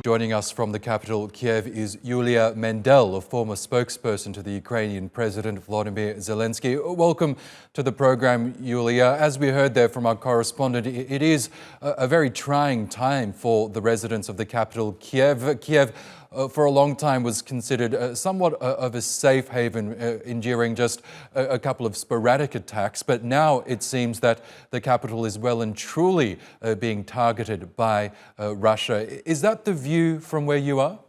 Joining us from the capital, Kiev, is Iuliia Mendel, a former spokesperson to the Ukrainian President Volodymyr Zelensky. Welcome to the program, Iuliia. As we heard there from our correspondent, it is a very trying time for the residents of the capital, Kiev. Kiev, for a long time, was considered somewhat of a safe haven, enduring just a couple of sporadic attacks. But now it seems that the capital is well and truly being targeted by Russia. Is that the view from where you are?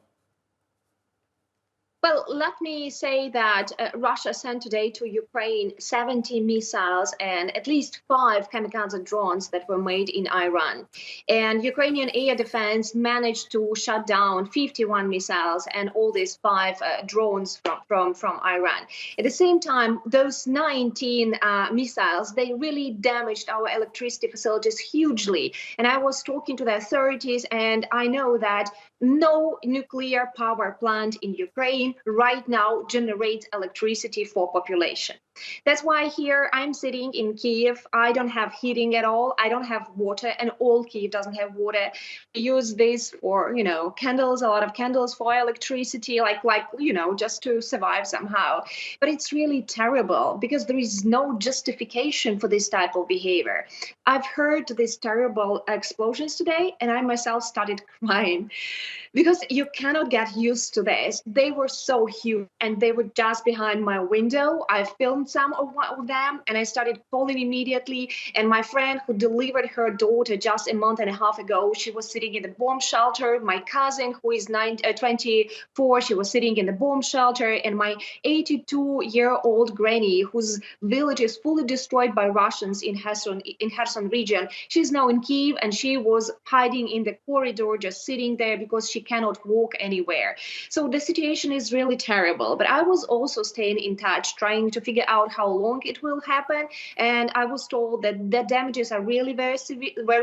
Well, let me say that Russia sent today to Ukraine 70 missiles and at least 5 kamikaze drones that were made in Iran. And Ukrainian air defense managed to shut down 51 missiles and all these 5 drones from Iran. At the same time, those 19 missiles, they really damaged our electricity facilities hugely. And I was talking to the authorities, and I know that no nuclear power plant in Ukraine right now generates electricity for population. That's why here I'm sitting in Kiev. I don't have heating at all. I don't have water, and all Kiev doesn't have water. We use this for, candles, a lot of candles for electricity, just to survive somehow. But it's really terrible because there is no justification for this type of behavior. I've heard these terrible explosions today, and I myself started crying because you cannot get used to this. They were so huge, and they were just behind my window. I filmed some of them, and I started calling immediately. And my friend who delivered her daughter just a month and a half ago, she was sitting in the bomb shelter. My cousin, who is 24, she was sitting in the bomb shelter. And my 82-year-old granny, whose village is fully destroyed by Russians in Kherson region, she's now in Kiev, and she was hiding in the corridor, just sitting there because she cannot walk anywhere. So the situation is really terrible. But I was also staying in touch, trying to figure out how long it will happen. And I was told that the damages are really very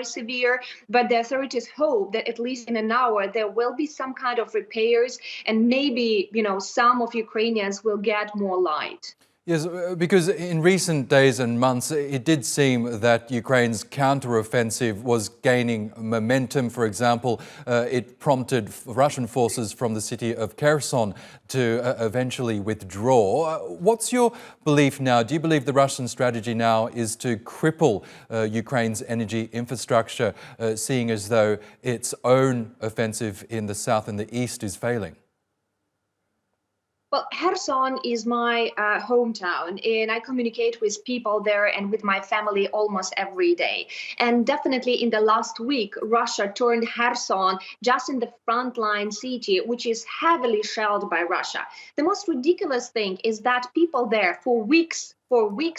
severe, but the authorities hope that at least in an hour there will be some kind of repairs, and maybe, some of Ukrainians will get more light. Yes, because in recent days and months, it did seem that Ukraine's counteroffensive was gaining momentum. For example, it prompted Russian forces from the city of Kherson to eventually withdraw. What's your belief now? Do you believe the Russian strategy now is to cripple Ukraine's energy infrastructure, seeing as though its own offensive in the south and the east is failing? Well, Kherson is my hometown, and I communicate with people there and with my family almost every day. And definitely in the last week, Russia turned Kherson just in the frontline city, which is heavily shelled by Russia. The most ridiculous thing is that people there for weeks,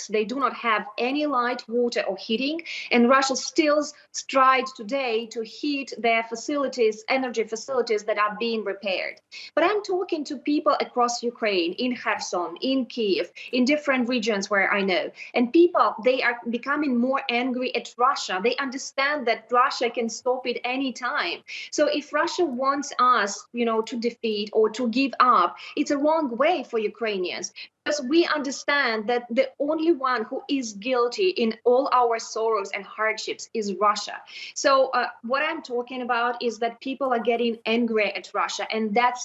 they do not have any light, water, or heating, and Russia still tried today to heat their facilities, energy facilities that are being repaired. But I'm talking to people across Ukraine, in Kherson, in Kiev, in different regions where I know, and people, they are becoming more angry at Russia. They understand that Russia can stop it any time. So if Russia wants us, to defeat or to give up, it's a wrong way for Ukrainians. Because we understand that the only one who is guilty in all our sorrows and hardships is Russia. So what I'm talking about is that people are getting angry at Russia, and that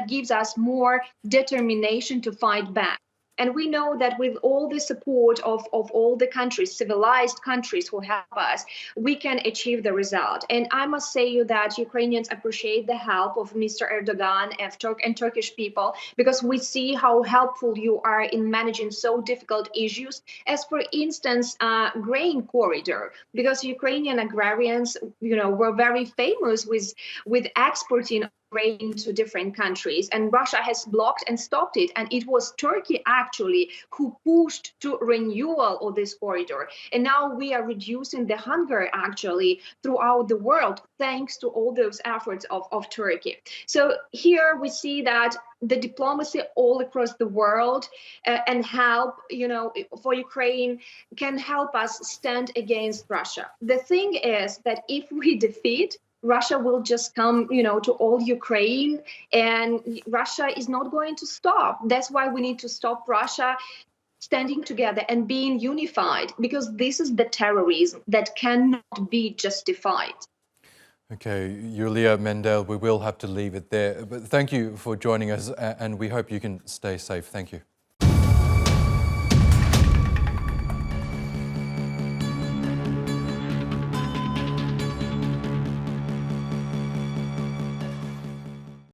gives us more determination to fight back. And we know that with all the support of all the countries, civilized countries who help us, we can achieve the result. And I must say you that Ukrainians appreciate the help of Mr. Erdogan and Turkish people, because we see how helpful you are in managing so difficult issues, as for instance, grain corridor, because Ukrainian agrarians, were very famous with exporting grain to different countries, and Russia has blocked and stopped it. And it was Turkey actually who pushed to renewal of this corridor. And now we are reducing the hunger actually throughout the world, thanks to all those efforts of Turkey. So here we see that the diplomacy all across the world and help, for Ukraine can help us stand against Russia. The thing is that if we defeat, Russia will just come, to all Ukraine, and Russia is not going to stop. That's why we need to stop Russia standing together and being unified, because this is the terrorism that cannot be justified. Okay, Iuliia Mendel, we will have to leave it there. But thank you for joining us, and we hope you can stay safe. Thank you.